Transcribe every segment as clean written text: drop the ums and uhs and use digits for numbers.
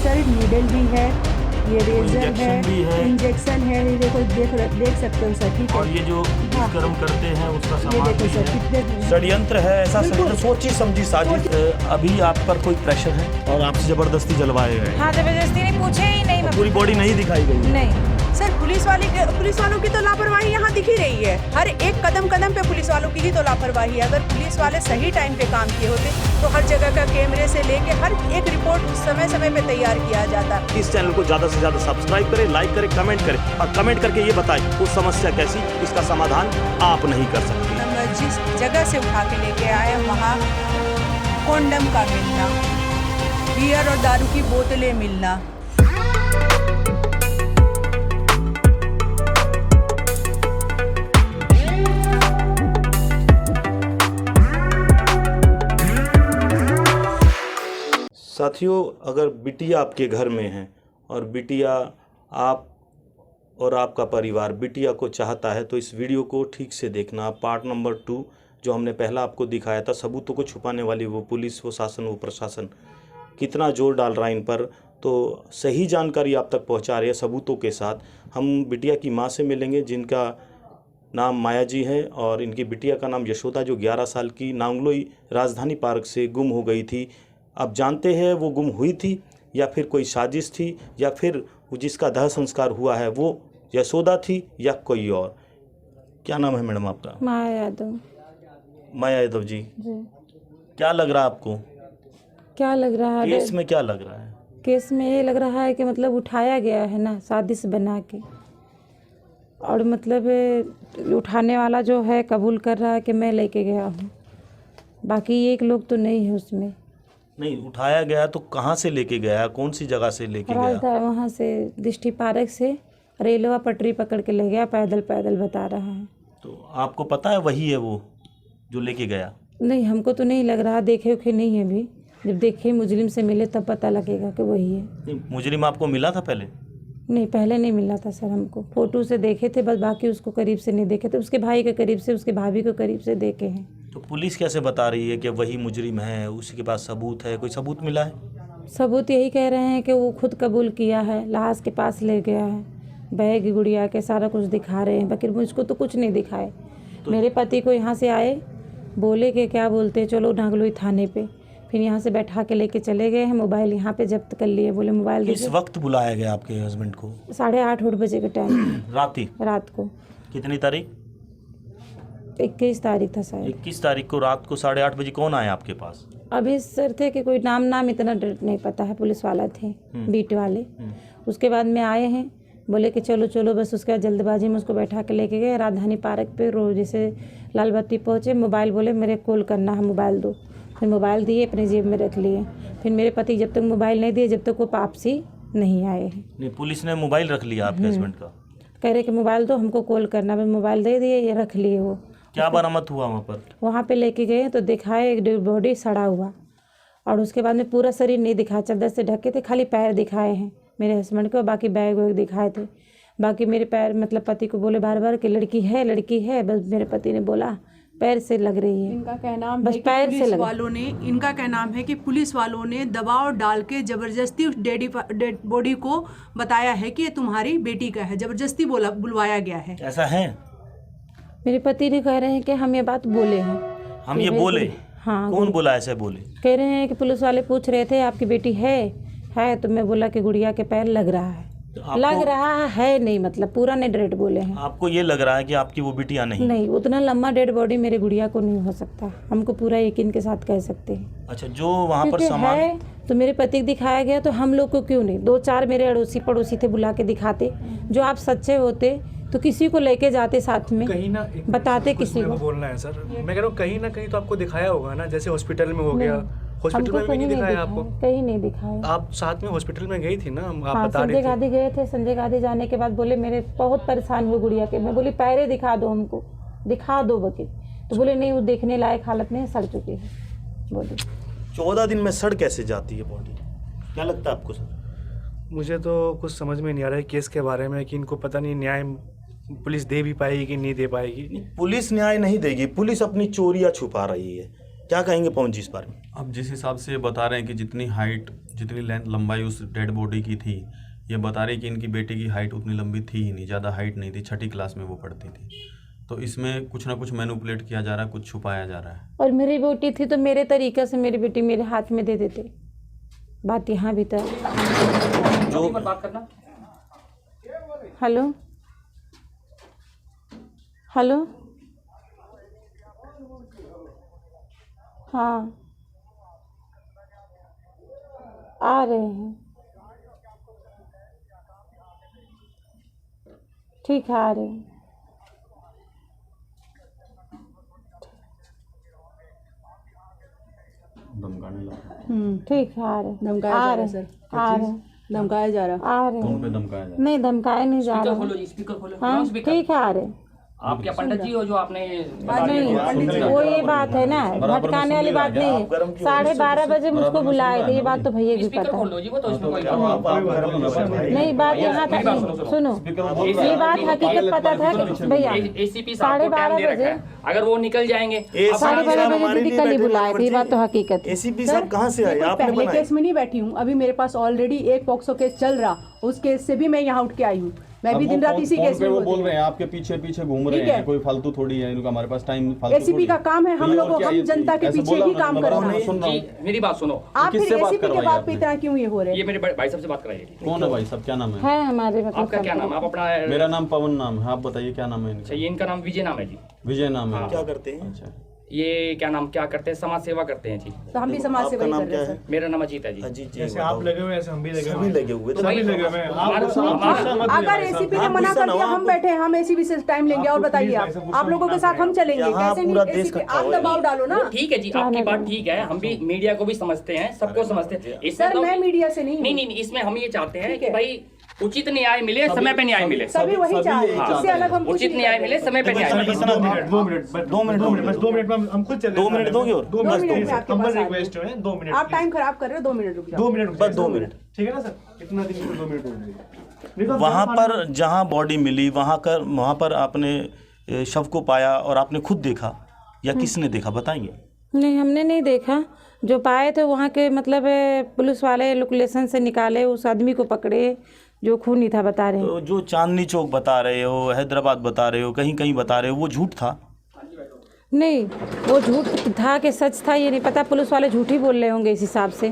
Sir needle भी है, ये रेजर भी है, इंजेक्शन है, ये देखो देख सकते हो सर, ठीक है। और ये जो दुष्कर्म करते हैं उसका ये सामान देखो भी सर है। कितने षड्यंत्र है, ऐसा षड्यंत्र सोची समझी साजिश। अभी आप पर कोई प्रेशर है और आपसे जबरदस्ती जलवाए गए? हाँ, जबरदस्ती नहीं, पूछे ही नहीं। पूरी बॉडी नहीं दिखाई गई? नहीं सर, पुलिस वालों की तो लापरवाही यहाँ दिख ही रही है। हर एक कदम पे पुलिस वालों की ही तो लापरवाही है। अगर पुलिस वाले सही टाइम पे काम किए होते तो हर जगह का कैमरे से लेके हर एक रिपोर्ट समय पे तैयार किया जाता। इस चैनल को ज्यादा से ज्यादा सब्सक्राइब करें, लाइक करें, कमेंट करें और कमेंट करके ये बताएं वो समस्या कैसी, इसका समाधान आप नहीं कर सकते। नंबर जिस जगह से उठा के लेके आए वहाँ कॉन्डम का मिलना, बियर और दारू की बोतलें मिलना। साथियों, अगर बिटिया आपके घर में है और बिटिया आप और आपका परिवार बिटिया को चाहता है तो इस वीडियो को ठीक से देखना। पार्ट नंबर 2 जो हमने पहला आपको दिखाया था, सबूतों को छुपाने वाली वो पुलिस, वो शासन, वो प्रशासन कितना जोर डाल रहा है इन पर, तो सही जानकारी आप तक पहुंचा रही है सबूतों के साथ। हम बिटिया की माँ से मिलेंगे जिनका नाम माया जी है और इनकी बिटिया का नाम यशोदा, जो 11 साल की नांगलोई राजधानी पार्क से गुम हो गई थी। अब जानते हैं वो गुम हुई थी या फिर कोई साजिश थी या फिर वो जिसका दाह संस्कार हुआ है वो यशोदा थी या कोई और। क्या नाम है मैडम आपका? माया यादव। माया यादव जी, क्या लग रहा है आपको? क्या लग रहा है केस में? क्या लग रहा है केस में? ये लग रहा है कि मतलब उठाया गया है ना साजिश बना के, और मतलब उठाने वाला जो है कबूल कर रहा है कि मैं लेके गया हूँ, बाकी एक लोग तो नहीं है उसमें। नहीं, उठाया गया तो कहाँ से लेके गया? कौन सी जगह से लेके गया? वहाँ से दृष्टि पार्क से रेलवा पटरी पकड़ के ले गया, पैदल पैदल बता रहा है। तो आपको पता है वही है वो जो लेके गया? नहीं, हमको तो नहीं लग रहा, देखे उखे नहीं है अभी। जब देखे मुजरिम से मिले तब पता लगेगा कि वही है। नहीं, मुजरिम आपको मिला था पहले? नहीं, पहले नहीं मिला था सर, हमको फोटो से देखे थे बस, बाकी उसको करीब से नहीं देखे थे। उसके भाई के करीब से, उसके भाभी को करीब से देखे हैं। तो पुलिस कैसे बता रही है कि वही मुजरिम है, उसी के पास सबूत है? कोई सबूत मिला है? सबूत यही कह रहे हैं कि वो खुद कबूल किया है, लाश के पास ले गया है, बैग गुड़िया के सारा कुछ दिखा रहे हैं, बाकी मुझको तो कुछ नहीं दिखाए। मेरे पति को यहाँ से आए, बोले कि क्या बोलते चलो नागलोई थाने पे, फिर यहाँ से बैठा के लेके चले गए हैं। मोबाइल यहाँ पे जब्त कर लिए, बोले मोबाइल किस वक्त बुलाया गया आपके हस्बैंड को? 8:30 बजे के टाइम रात को। कितनी तारीख? 21 तारीख था शायद। 21 तारीख को रात को 8:30 बजे कौन आया आपके पास? अभी सर थे कि कोई नाम इतना नहीं पता है, पुलिस वाला थे, बीट वाले। उसके बाद में आए हैं, बोले कि चलो बस। उसके बाद जल्दबाजी में उसको बैठा के लेके गए राजधानी पार्क पे। रोज जैसे लाल बत्ती पहुँचे, मोबाइल बोले मेरे कॉल करना है, मोबाइल दो। फिर मोबाइल दिए, अपने जेब में रख लिए। फिर मेरे पति जब तक मोबाइल नहीं दिए, जब तक वो वापसी नहीं आए हैं। नहीं, पुलिस ने मोबाइल रख लिया आपके हस्बैंड का? कह रहे कि मोबाइल दो, हमको कॉल करना। मैं मोबाइल दे दिए, ये रख लिए। वो क्या बरामद हुआ वहाँ पर? वहाँ पे लेके गए तो दिखाए एक डेड बॉडी सड़ा हुआ, और उसके बाद में पूरा शरीर नहीं दिखाया, चादर से ढके थे, खाली पैर दिखाए हैं मेरे हस्बैंड को, बाकी बैग वैग दिखाए थे। बाकी मेरे पैर, मतलब पति को बोले बार कि लड़की है, बस मेरे पति ने बोला पैर से लग रही है। इनका कहना बस पैर से लग। इनका कहना है कि पुलिस वालों ने दबाव डाल के जबरदस्ती उस डेड बॉडी को बताया है कि ये तुम्हारी बेटी का है, जबरदस्ती बुलवाया गया है। ऐसा है? मेरे पति ने कह रहे हैं कि हम ये बात बोले हैं। हम ये बोले? हाँ। कौन बोला ऐसे बोले? कह रहे हैं कि पुलिस वाले पूछ रहे थे आपकी बेटी है तो मैं बोला कि गुड़िया के पैर लग रहा है। लग रहा है नहीं, मतलब पूरा नहीं डेड बोले हैं। आपको ये लग रहा है कि आपकी वो बिटिया नहीं? उतना लंबा डेड बॉडी मेरे गुड़िया को नहीं हो सकता, हमको पूरा यकीन के साथ कह सकते हैं। अच्छा, जो वहाँ पर सामान है तो मेरे पति को दिखाया गया, तो हम लोग को क्यों नहीं? 2-4 मेरे अड़ोसी पड़ोसी थे, बुला के दिखाते। जो आप सच्चे होते तो किसी को लेके जाते साथ में, कहीं ना बताते किसी को। बोलना है सर, मैं कह रहा हूँ कहीं ना कहीं तो आपको दिखाया होगा ना, जैसे हॉस्पिटल में हो गया। हॉस्पिटल में भी नहीं दिखाया आपको? कहीं नहीं दिखाया। आप साथ में हॉस्पिटल में गई थी ना, आप हाँ, बता रहे संजय थे। गांधी गए थे। संजय गांधी जाने के बाद बोले मेरे बहुत परेशान हुए गुड़िया के। मैं बोली पैरे दिखा दो, हमको दिखा दो वकील। तो बोले नहीं, वो देखने लायक हालत में सड़ चुकी है। बोली 14 दिन में सड़ कैसे जाती है बॉडी? क्या लगता है आपको सर? मुझे तो कुछ समझ में नहीं आ रहा है केस के बारे में कि इनको पता नहीं न्याय पुलिस दे भी पाएगी कि नहीं दे पाएगी। पुलिस न्याय नहीं देगी, पुलिस अपनी चोरियां छुपा रही है। क्या कहेंगे पवन जी इस बारे में? अब जिस हिसाब से ये बता रहे हैं कि जितनी हाइट, जितनी लंबाई उस डेड बॉडी की थी, ये बता रहे हैं कि इनकी बेटी की हाइट उतनी लंबी थी ही नहीं, ज़्यादा हाइट नहीं थी, 6ठी क्लास में वो पढ़ती थी। तो इसमें कुछ ना कुछ मैनिपुलेट किया जा रहा है, कुछ छुपाया जा रहा है। और मेरी बेटी थी तो मेरे तरीके से मेरी बेटी मेरे हाथ में दे देते। बात यहाँ भी था। जो हेलो हेलो, हाँ आ रहे हैं, ठीक है आ रहे हैं। धमकाने लगा। ठीक है आ रहे हैं, धमकाया आ जा रहा रहे है सर, हैं, आ रहे हैं, धमकाया जा रहा आ रहे कौन हैं। पे धमकाया जा रहा है? नहीं धमकाए नहीं जा रहे खोलो जी, स्पीकर खोलो। हाँ लाउड स्पीकर। ठीक है आ रहे हैं। आप क्या पंडित जी हो जो आपने नहीं वो ये बात है ना, भटकाने वाली बात नहीं है। 12:30 बजे मुझको बुलाए थे, ये बात तो भैया की स्पीकर पता खोल है। लो जी, वो तो इसमें कोई बात नहीं बात यहाँ था, सुनो ये बात हकीकत पता था कि भैया एसीपी साहब को टाइम 12:30 दे रखा बजे है, अगर वो निकल जाएंगे 12:30 बजे दीदी कल ही बुलाए थे, ये बात तो हकीकत है। एसीपी साहब कहाँ से आए? आपने पहले बनाए? केस में नहीं बैठी हूँ, अभी मेरे पास ऑलरेडी एक पॉक्सो केस चल रहा, उस केस से भी मैं यहाँ उठ के आई हूँ। मैं भी दिन रात इसी केस में वो होती बोल हूँ। रहे हैं आपके पीछे पीछे घूम रहे ठीक है। हैं, कोई फालतू थोड़ी है इनका, हमारे पास टाइम फालतू एसीपी का काम है हम तो ये लोगों और क्या हम ये- जनता के ऐसे पीछे बोला ही उन्होंने, काम मैं करना बराबर है। सुन रहा जी हूँ। मेरी बात सुनो, आप फिर किससे बात एसीपी के करवाई बात पे आपने? इतना क्यों ये हो रहे ये हैं? मेरे भाई साहब से बात कराइए। कौन है भाई साहब, क्या नाम है? है हमारे मतलब आपका क्या नाम है? आप अपना मेरा नाम पवन नाम है, आप बताइए क्या नाम है इनका? अच्छा, ये इनका नाम विजय नाम है जी। विजय नाम है। क्या करते हैं? अच्छा, ये क्या नाम क्या करते हैं? समाज सेवा करते हैं जी। तो हम भी समाज सेवा आपका ही नाम कर क्या रहे है? हैं मेरा नाम अजीत है जी। अजीत जी जैसे बताओ। आप लगे हुए ऐसे हम भी लगे सभी हुए हैं। लगे हुए तो तो भाई लगे हुए हैं। हमारा- आप हमारा- अगर एसीपी ने आप मना गुस्सा कर ना दिया हो, हम आपको- बैठे हैं, हम एसीपी से टाइम लेंगे और बताइए आप लोगों के साथ हम चलेंगे यहाँ कैसे पूरा नहीं? देश एसीपी इकट्ठा आप हुआ है। दबाव डालो ना। वो ठीक है जी, आपकी बात ठीक है, हम भी मीडिया को भी समझते हैं, सबको समझते हैं। इसमें सर तो- मैं मीडिया से नहीं हूँ। नहीं, इसमें हम ये चाहते हैं ठीक कि है। भाई उचित न्याय मिले, समय पे न्याय मिले। सभी वही चाह रहे हैं, इससे अलग हम कुछ उचित नहीं न्याय कर मिले, रहे। समय पे न्याय मिले। इतना 2 मिनट बस 2 मिनट में हम खुद चले 2 मिनट दोगे और? दो बस मिनट 2 में मिनट। आपके हम पास बस आ रिक्वेस्ट रहे है 2 मिनट। आप टाइम खराब कर रहे हो, 2 मिनट रुक जाओ। 2 मिनट बस 2 मिनट। ठीक है ना सर? इतना दिन में 2 मिनट हो जाएगा। नहीं तो वहाँ पर जहाँ बॉडी मिली वहाँ पर आपने शव को पाया और आपने खुद देखा या किसने देखा बताएंगे? नहीं हमने नहीं देखा, जो पाए थे वहाँ के मतलब पुलिस वाले लोकेशन से निकाले, उस आदमी को पकड़े जो खूनी था बता रहे हैं। तो जो चांदनी चौक बता रहे हो, हैदराबाद बता रहे हो, कहीं कहीं बता रहे हो, वो झूठ था? नहीं वो झूठ था कि सच था ये नहीं पता, पुलिस वाले झूठ ही बोल रहे होंगे इस हिसाब से,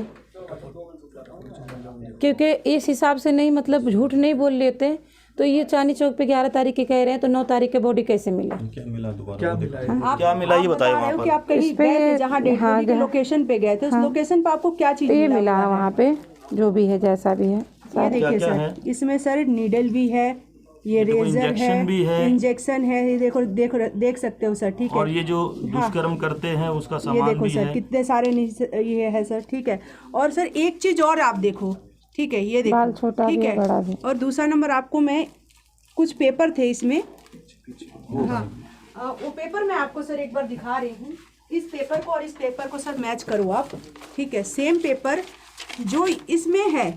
क्योंकि इस हिसाब से नहीं मतलब झूठ नहीं बोल लेते तो ये चांदनी चौक पे 11 तारीख के कह रहे हैं, तो 9 तारीख के बॉडी कैसे मिला? क्या मिला दोबारा? क्या मिला है? आप- क्या मिला ये आप बताइए बता रहे वहाँ हो पर। कि आप कहीं इस पे- गए थे जहाँ डेड हाँ, बॉडी के जहाँ- लोकेशन पे गए थे, उस लोकेशन पे आपको क्या चीज तो ये मिला? मिला है वहाँ पे जो भी है जैसा भी है। ये देखिए क्या सर, है? इसमें सर नीडल भी है, ये देखो, रेजर इंजेक्शन भी है। इंजेक्शन है, ये देखो देख सकते हो सर, ठीक है। और ये जो दुष्कर्म करते हैं उसका ये सामान देखो भी सर है। कितने सारे ये है सर, ठीक है। और सर एक चीज और आप देखो, ठीक है, ये बाल देखो छोटा ठीक भी है। बड़ा भी। और दूसरा नंबर आपको मैं कुछ पेपर थे इसमें, हाँ वो पेपर मैं आपको सर एक बार दिखा रही हूँ। इस पेपर को और इस पेपर को सर मैच करो आप, ठीक है। सेम पेपर जो इसमें है,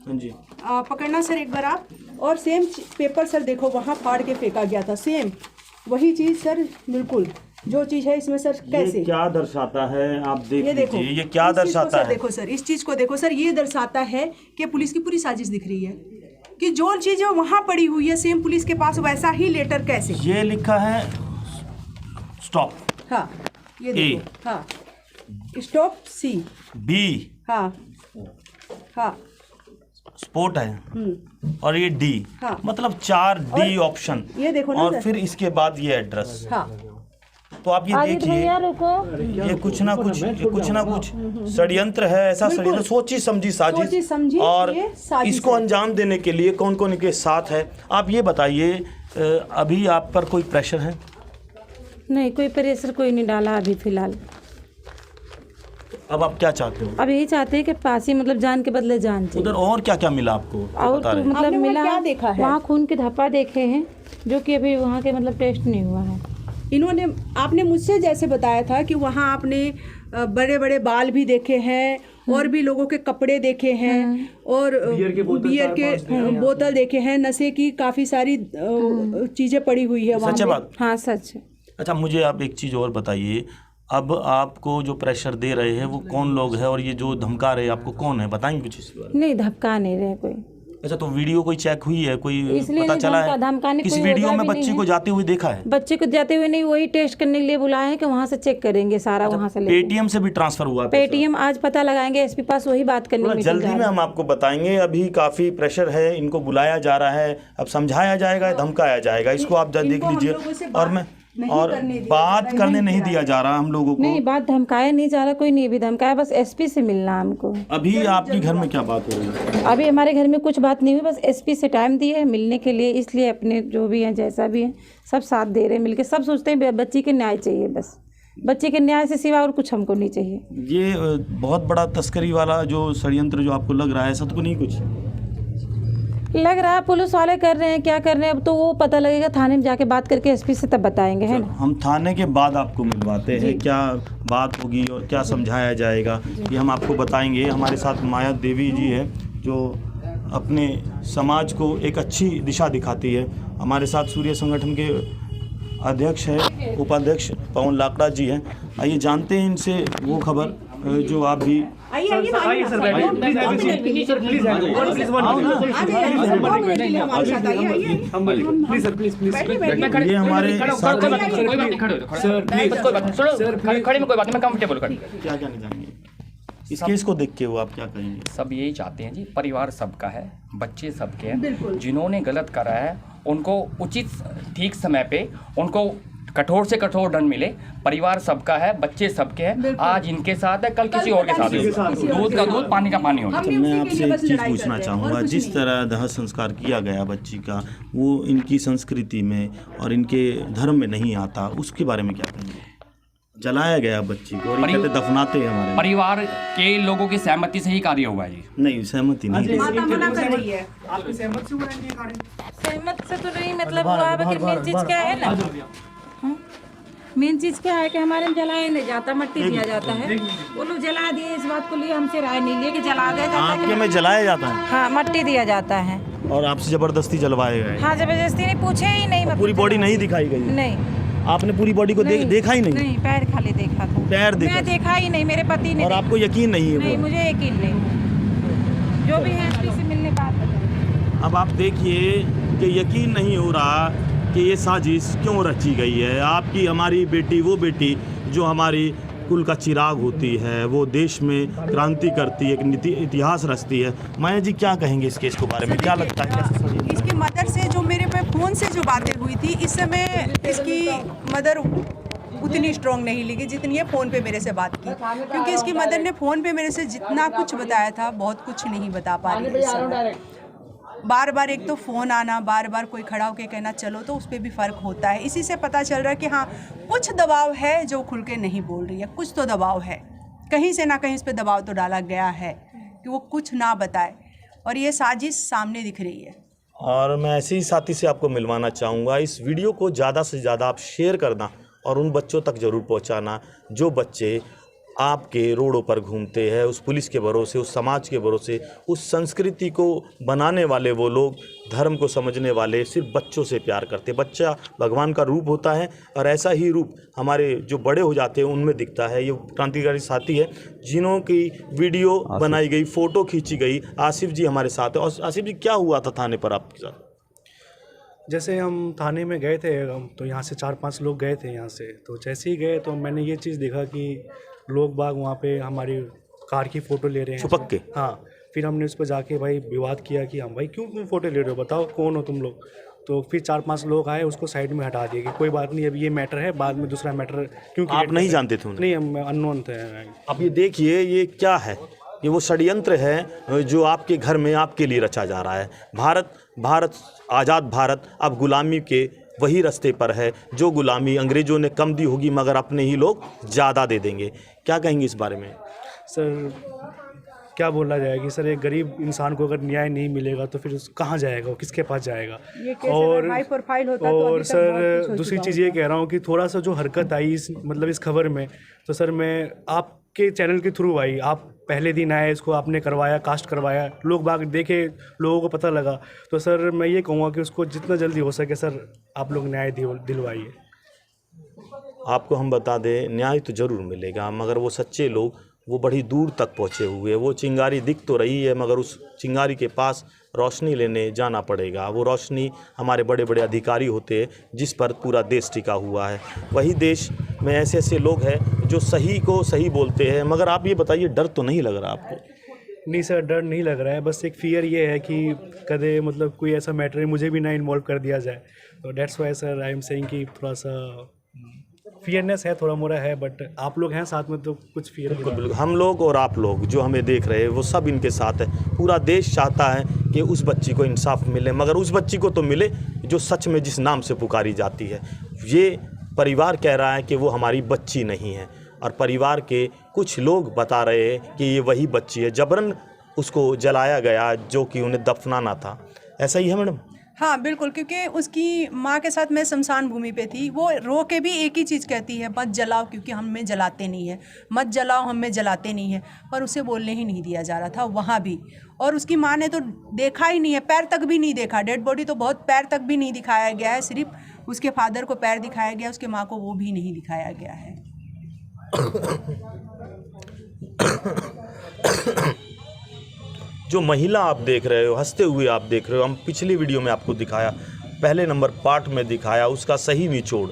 हाँ जी। पकड़ना सर एक बार आप, और सेम पेपर सर देखो वहाँ फाड़ के फेंका गया था, सेम वही चीज़ सर, बिल्कुल जो चीज़ है इसमें सर। कैसे ये क्या दर्शाता है आप देख ये देखो, लीजिए, ये क्या इस चीज़ को दर्शाता सर है? देखो सर, इस चीज़ को देखो सर, ये दर्शाता है कि पुलिस की पूरी साजिश दिख रही है कि जो चीज़ वहाँ पड़ी हुई है सेम पुलिस के पास वैसा ही लेटर कैसे। ये लिखा है स्टॉप हाँ ये देखो, हाँ स्टॉप सी, बी हाँ हाँ स्पोर्ट है और ये डी, हाँ। मतलब 4 डी ऑप्शन। ये देखो ना और सर। फिर इसके बाद ये एड्रेस। हाँ तो आप ये आदित्य देखिए, भैया रुको, ये कुछ ना कुछ षड्यंत्र है, ऐसा षड्यंत्र सोची समझी सोची समझी साजिश, और ये साजिश इसको है। अंजाम देने के लिए कौन कौन के साथ है आप ये बताइए। अभी आप पर कोई प्रेशर है? नहीं कोई प्रेशर कोई नहीं डाला अभी फिलहाल। अब आप क्या चाहते हो? अब यही चाहते हैं कि फांसी मतलब जान के बदले जान चाहिए। उधर और क्या क्या मिला आपको और बता तो रहे हैं? मतलब आपने वहाँ मिला क्या देखा है? वहाँ खून के धब्बा देखे हैं जो कि अभी वहाँ के मतलब टेस्ट नहीं हुआ है। इन्होंने आपने मुझसे जैसे बताया था कि वहाँ आपने बड़े बड़े बाल भी देखे हैं और भी लोगों के कपड़े देखे हैं और बियर के बोतल देखे हैं, नशे की काफ़ी सारी चीज़ें पड़ी हुई है वहाँ सच है पे। बात? हाँ सच है। अच्छा मुझे आप एक चीज़ और बताइए, अब आपको जो प्रेशर दे रहे हैं वो कौन लोग हैं और ये जो धमका रहे हैं आपको कौन है, बताएंगे कुछ इस बारे में? नहीं, धमका नहीं रहे कोई। अच्छा, तो वीडियो कोई चेक हुई है, कोई इसलिए पता नहीं चला है धमकाने किस कोई वीडियो वजह में भी बच्ची नहीं को है। जाते हुए देखा है? बच्चे को जाते हुए नहीं, वही टेस्ट करने के लिए बुलाए हैं कि वहाँ से चेक करेंगे सारा, वहाँ से लेके। पेटीएम से भी ट्रांसफर हुआ? पेटीएम आज पता लगाएंगे, एसपी पास वही बात करने थोड़ा में जल्दी में हम आपको बताएंगे। अभी काफ़ी प्रेशर है, इनको बुलाया जा रहा है, अब समझाया जाएगा, धमकाया जाएगा, इसको आप देख लीजिए। और बात करने नहीं दिया जा रहा हम लोगों को। नहीं, बात धमकाया नहीं जा रहा, कोई नहीं भी धमकाया, बस एसपी से मिलना हमको। अभी आपके घर में क्या बात हो रही है? अभी हमारे घर में कुछ बात नहीं हुई, बस एसपी से टाइम दिए है मिलने के लिए, इसलिए अपने जो भी हैं जैसा भी है सब साथ दे रहे हैं मिलके। सब सोचते हैं बच्ची के न्याय चाहिए, बस बच्चे के न्याय से सिवा और कुछ हमको नहीं चाहिए। ये बहुत बड़ा तस्करी वाला जो षड्यंत्र जो आपको लग रहा है, ऐसा तो नहीं कुछ लग रहा है? पुलिस वाले कर रहे हैं, क्या कर रहे हैं अब तो वो पता लगेगा, थाने में जाके बात करके एसपी से तब बताएंगे, है ना? हम थाने के बाद आपको मिलवाते हैं, क्या बात होगी और क्या समझाया जाएगा ये हम आपको बताएंगे। हमारे साथ माया देवी जी है जो अपने समाज को एक अच्छी दिशा दिखाती है। हमारे साथ सूर्य संगठन के अध्यक्ष है, उपाध्यक्ष पवन लाकड़ा जी हैं। आइए जानते हैं इनसे वो खबर जो आप भी ये हमारे खड़े में कोई बात नहीं, मैं कंफर्टेबल खड़े। क्या कहना चाहेंगे इस केस को देख के? वो आप क्या कहेंगे? सब यही चाहते हैं जी, परिवार सबका है, बच्चे सबके हैं, जिन्होंने गलत करा है उनको उचित ठीक समय पे उनको कठोर से कठोर दंड मिले। परिवार सबका है, बच्चे सबके हैं, आज इनके साथ है, कल किसी और के साथ है, दूध का दूध पानी का पानी होगा। मैं आपसे एक चीज़ पूछना चाहूँगा, जिस तरह दाह संस्कार किया गया बच्ची का, वो इनकी संस्कृति में और इनके धर्म में नहीं आता, उसके बारे में क्या कहेंगे? जलाया गया बच्ची को और ये कहते दफनाते हैं हमारे। परिवार के लोगों की सहमति से ही कार्य हुआ जी। नहीं, सहमति नहीं। आपकी सहमत से हुआ है ये कार्य? सहमत से तो नहीं, मतलब हुआ है, लेकिन मेन चीज क्या है ना, मेन चीज क्या है कि हमारे में जलाया नहीं जाता, मट्टी दिया जाता है। वो लोग जला दिए, इस बात को लिए हमसे राय नहीं लिए कि जला दिया जाता है। आपके में जलाया जाता है? हाँ, मट्टी दिया जाता है। और आपसे जबरदस्ती जलवाए गए? हाँ, जबरदस्ती नहीं, पूछे ही नहीं। मतलब पूरी बॉडी नहीं दिखाई गई? नहीं, आपने पूरी बॉडी को देखा ही नहीं? नहीं, पैर खाली देखा था। पैर देखा? मैं देखा ही नहीं, मेरे पति ने। और आपको यकीन नहीं है? नहीं, मुझे यकीन नहीं। जो भी है एसपी से मिलने बात बताएं। अब आप देखिए कि यकीन नहीं हो रहा कि ये साजिश क्यों रची गई है। आपकी हमारी बेटी, वो बेटी जो हमारी कुल का चिराग होती है, वो देश में क्रांति करती है, एक इतिहास रचती है। माया जी क्या कहेंगे इस केस के बारे में, क्या लगता है? इसकी मदर से जो मेरे पे फ़ोन से जो बातें हुई थी, इस समय इसकी मदर उतनी स्ट्रॉन्ग नहीं लगी जितनी ये फ़ोन पे मेरे से बात की, क्योंकि इसकी मदर ने फ़ोन पे मेरे से जितना कुछ बताया था बहुत कुछ नहीं बता पा रही इस समय। बार बार एक तो फ़ोन आना, बार बार कोई खड़ा होकर कहना चलो, तो उस पर भी फ़र्क होता है। इसी से पता चल रहा है कि हाँ, कुछ दबाव है जो खुल के नहीं बोल रही है, कुछ तो दबाव है, कहीं से ना कहीं इस पर दबाव तो डाला गया है कि वो कुछ ना बताए, और ये साजिश सामने दिख रही है। और मैं ऐसे ही साथी से आपको मिलवाना चाहूँगा, इस वीडियो को ज़्यादा से ज़्यादा आप शेयर करना और उन बच्चों तक ज़रूर पहुँचाना जो बच्चे आपके रोडों पर घूमते हैं, उस पुलिस के भरोसे, उस समाज के भरोसे, उस संस्कृति को बनाने वाले वो लोग, धर्म को समझने वाले सिर्फ बच्चों से प्यार करते। बच्चा भगवान का रूप होता है और ऐसा ही रूप हमारे जो बड़े हो जाते हैं उनमें दिखता है। ये क्रांतिकारी साथी है जिन्हों की वीडियो बनाई गई, फ़ोटो खींची गई। आसिफ जी हमारे साथ है। और आसिफ जी क्या हुआ था थाने पर आपके साथ? जैसे हम थाने में गए थे, तो यहाँ से 4-5 लोग गए थे यहाँ से, तो जैसे ही गए तो मैंने ये चीज़ देखा कि लोग बाग वहाँ पे हमारी कार की फ़ोटो ले रहे हैं छुपक के। हाँ, फिर हमने उस पर जाके भाई विवाद किया कि हम भाई क्यों फ़ोटो ले रहे हो, बताओ कौन हो तुम लोग। तो फिर 4-5 लोग आए, उसको साइड में हटा दिए कि कोई बात नहीं, अब ये मैटर है, बाद में दूसरा मैटर। क्योंकि आप नहीं जानते थे उन्हें? नहीं, हम अननोन थे। अब ये देखिए ये क्या है, ये वो षड्यंत्र है जो आपके घर में आपके लिए रचा जा रहा है। भारत आज़ाद भारत अब गुलामी के वही रास्ते पर है जो गुलामी अंग्रेज़ों ने कम दी होगी मगर अपने ही लोग ज़्यादा दे देंगे। क्या कहेंगे इस बारे में? सर क्या बोला जाएगा सर, एक गरीब इंसान को अगर न्याय नहीं मिलेगा तो फिर कहाँ जाएगा, वो किसके पास जाएगा। और सर दूसरी चीज़ ये कह रहा हूँ कि थोड़ा सा जो हरकत आई इस खबर में, तो सर मैं आपके चैनल के थ्रू आई, आप पहले दिन आए, इसको आपने करवाया, कास्ट करवाया, लोग बाग देखे, लोगों को पता लगा, तो सर मैं ये कहूँगा कि उसको जितना जल्दी हो सके सर आप लोग न्याय दिलवाइए। आपको हम बता दें, न्याय तो ज़रूर मिलेगा, मगर वो सच्चे लोग वो बड़ी दूर तक पहुँचे हुए, वो चिंगारी दिख तो रही है मगर उस चिंगारी के पास रोशनी लेने जाना पड़ेगा। वो रोशनी हमारे बड़े बड़े अधिकारी होते हैं जिस पर पूरा देश टिका हुआ है। वही देश में ऐसे ऐसे लोग हैं जो सही को सही बोलते हैं। मगर आप ये बताइए, डर तो नहीं लग रहा आपको? नहीं सर, डर नहीं लग रहा है, बस एक फियर ये है कि कदे मतलब कोई ऐसा मैटर है मुझे भी ना इन्वॉल्व कर दिया जाए। तो that's why sir I am saying कि थोड़ा सा फियरनेस है, थोड़ा मोड़ा है, बट आप लोग हैं साथ में तो कुछ फियर। बिल्कुल, हम लोग और आप लोग जो हमें देख रहे हैं वो सब इनके साथ है। पूरा देश चाहता है कि उस बच्ची को इंसाफ मिले, मगर उस बच्ची को तो मिले जो सच में जिस नाम से पुकारी जाती है। ये परिवार कह रहा है कि वो हमारी बच्ची नहीं है, और परिवार के कुछ लोग बता रहे हैं कि ये वही बच्ची है, जबरन उसको जलाया गया जो कि उन्हें दफनाना था। ऐसा ही है मैडम? हाँ बिल्कुल, क्योंकि उसकी माँ के साथ मैं शमशान भूमि पे थी। वो रो के भी एक ही चीज़ कहती है, मत जलाओ क्योंकि हमें जलाते नहीं है, मत जलाओ हमें जलाते नहीं है। पर उसे बोलने ही नहीं दिया जा रहा था वहाँ भी। और उसकी माँ ने तो देखा ही नहीं है, पैर तक भी नहीं देखा। डेड बॉडी तो बहुत, पैर तक भी नहीं दिखाया गया है, सिर्फ उसके फादर को पैर दिखाया गया, उसके माँ को वो भी नहीं दिखाया गया है। जो महिला आप देख रहे हो, हंसते हुए आप देख रहे हो, हम पिछली वीडियो में आपको दिखाया, पहले नंबर पार्ट में दिखाया, उसका सही निचोड़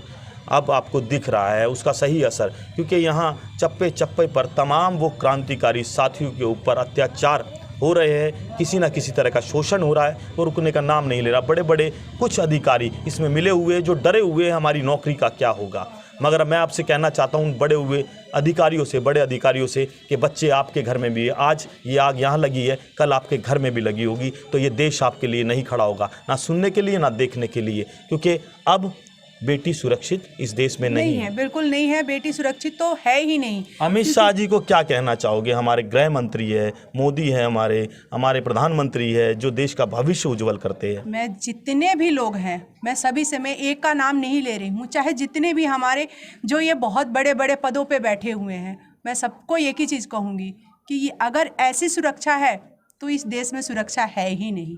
अब आपको दिख रहा है, उसका सही असर। क्योंकि यहाँ चप्पे चप्पे पर तमाम वो क्रांतिकारी साथियों के ऊपर अत्याचार हो रहे हैं, किसी न किसी तरह का शोषण हो रहा है, वो रुकने का नाम नहीं ले रहा। बड़े बड़े कुछ अधिकारी इसमें मिले हुए हैं जो डरे हुए हैं हमारी नौकरी का क्या होगा। मगर मैं आपसे कहना चाहता हूँ बड़े हुए अधिकारियों से, बड़े अधिकारियों से, कि बच्चे आपके घर में भी है। आज ये आग यहाँ लगी है, कल आपके घर में भी लगी होगी, तो ये देश आपके लिए नहीं खड़ा होगा, ना सुनने के लिए ना देखने के लिए। क्योंकि अब बेटी सुरक्षित इस देश में नहीं है। बिल्कुल नहीं है, बेटी सुरक्षित तो है ही नहीं। अमित शाह जी को क्या कहना चाहोगे? हमारे गृह मंत्री है, मोदी है, हमारे प्रधानमंत्री है, जो देश का भविष्य उज्जवल करते हैं। मैं जितने भी लोग हैं, मैं सभी से, मैं एक का नाम नहीं ले रही हूँ, चाहे जितने भी हमारे जो ये बहुत बड़े बड़े पदों पे बैठे हुए हैं, मैं सबको एक ही चीज़ कहूँगी कि अगर ऐसी सुरक्षा है तो इस देश में सुरक्षा है ही नहीं।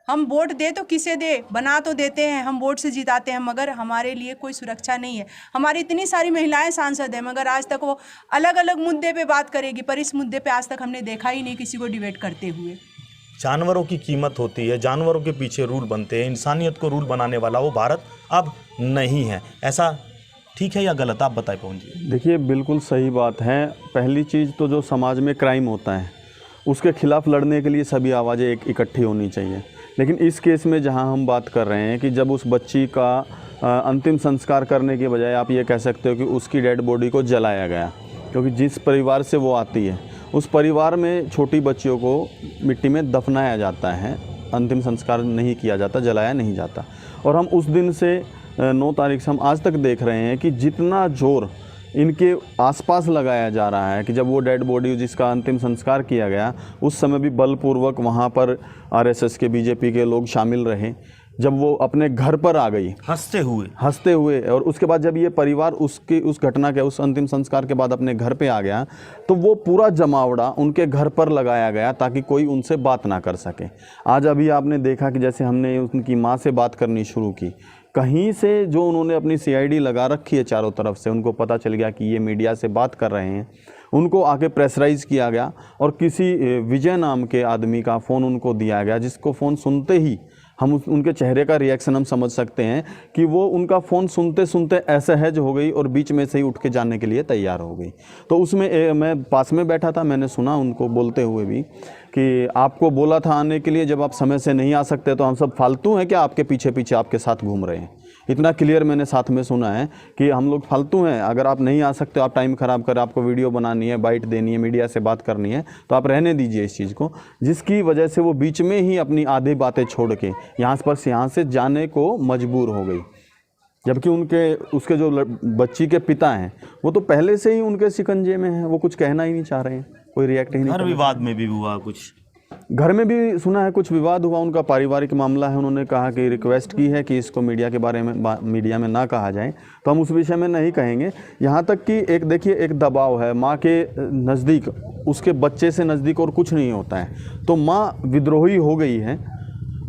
हम वोट दे तो किसे दे, बना तो देते हैं, हम वोट से जिताते हैं, मगर हमारे लिए कोई सुरक्षा नहीं है। हमारी इतनी सारी महिलाएं सांसद हैं, मगर आज तक वो अलग अलग मुद्दे पे बात करेगी, पर इस मुद्दे पे आज तक हमने देखा ही नहीं किसी को डिबेट करते हुए। जानवरों की कीमत होती है, जानवरों के पीछे रूल बनते हैं, इंसानियत को रूल बनाने वाला वो भारत अब नहीं है। ऐसा ठीक है या गलत, आप बताएं पवन जी। देखिए, बिल्कुल सही बात है। पहली चीज़ तो जो समाज में क्राइम होता है उसके खिलाफ लड़ने के लिए सभी आवाज़ें इकट्ठी होनी चाहिए। लेकिन इस केस में जहां हम बात कर रहे हैं कि जब उस बच्ची का अंतिम संस्कार करने के बजाय आप ये कह सकते हो कि उसकी डेड बॉडी को जलाया गया, क्योंकि जिस परिवार से वो आती है उस परिवार में छोटी बच्चियों को मिट्टी में दफनाया जाता है, अंतिम संस्कार नहीं किया जाता, जलाया नहीं जाता। और हम उस दिन से 9 तारीख से हम आज तक देख रहे हैं कि जितना जोर इनके आसपास लगाया जा रहा है कि जब वो डेड बॉडी जिसका अंतिम संस्कार किया गया उस समय भी बलपूर्वक वहाँ पर आरएसएस के, बीजेपी के लोग शामिल रहे। जब वो अपने घर पर आ गई हंसते हुए और उसके बाद जब ये परिवार उस घटना के, उस अंतिम संस्कार के बाद अपने घर पे आ गया, तो वो पूरा जमावड़ा उनके घर पर लगाया गया ताकि कोई उनसे बात ना कर सके। आज अभी आपने देखा कि जैसे हमने उनकी माँ से बात करनी शुरू की, कहीं से जो उन्होंने अपनी सीआईडी लगा रखी है चारों तरफ से, उनको पता चल गया कि ये मीडिया से बात कर रहे हैं, उनको आके प्रेशराइज़ किया गया और किसी विजय नाम के आदमी का फ़ोन उनको दिया गया, जिसको फ़ोन सुनते ही हम उनके चेहरे का रिएक्शन हम समझ सकते हैं कि वो उनका फ़ोन सुनते सुनते असहज हो गई और बीच में से ही उठ के जाने के लिए तैयार हो गई। तो उसमें मैं पास में बैठा था, मैंने सुना उनको बोलते हुए भी कि आपको बोला था आने के लिए, जब आप समय से नहीं आ सकते तो हम सब फालतू हैं क्या आपके पीछे पीछे आपके साथ घूम रहे हैं। इतना क्लियर मैंने साथ में सुना है कि हम लोग फालतू हैं, अगर आप नहीं आ सकते, आप टाइम ख़राब कर, आपको वीडियो बनानी है, बाइट देनी है, मीडिया से बात करनी है, तो आप रहने दीजिए इस चीज़ को। जिसकी वजह से वो बीच में ही अपनी आधी बातें छोड़ के यहाँ से जाने को मजबूर हो गई। जबकि उसके जो बच्ची के पिता हैं वो तो पहले से ही उनके शिकंजे में हैं, वो कुछ कहना ही नहीं चाह रहे हैं, कोई रिएक्ट ही नहीं। घर विवाद में भी हुआ कुछ, घर में भी सुना है कुछ विवाद हुआ, उनका पारिवारिक मामला है। उन्होंने कहा कि रिक्वेस्ट की है कि इसको मीडिया के बारे में मीडिया में ना कहा जाए, तो हम उस विषय में नहीं कहेंगे। यहाँ तक कि एक देखिए, एक दबाव है माँ के नज़दीक, उसके बच्चे से नज़दीक और कुछ नहीं होता है। तो माँ विद्रोही हो गई है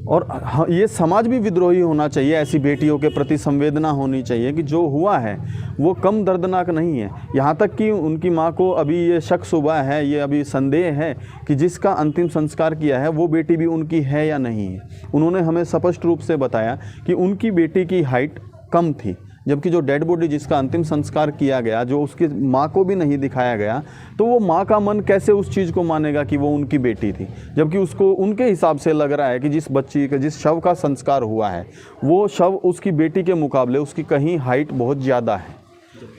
और हाँ, ये समाज भी विद्रोही होना चाहिए, ऐसी बेटियों के प्रति संवेदना होनी चाहिए कि जो हुआ है वो कम दर्दनाक नहीं है। यहाँ तक कि उनकी माँ को अभी ये शक शुबा है, ये अभी संदेह है कि जिसका अंतिम संस्कार किया है वो बेटी भी उनकी है या नहीं है। उन्होंने हमें स्पष्ट रूप से बताया कि उनकी बेटी की हाइट कम थी, जबकि जो डेड बॉडी जिसका अंतिम संस्कार किया गया, जो उसकी माँ को भी नहीं दिखाया गया, तो वो माँ का मन कैसे उस चीज़ को मानेगा कि वो उनकी बेटी थी, जबकि उसको उनके हिसाब से लग रहा है कि जिस बच्ची का, जिस शव का संस्कार हुआ है, वो शव उसकी बेटी के मुकाबले उसकी कहीं हाइट बहुत ज़्यादा है।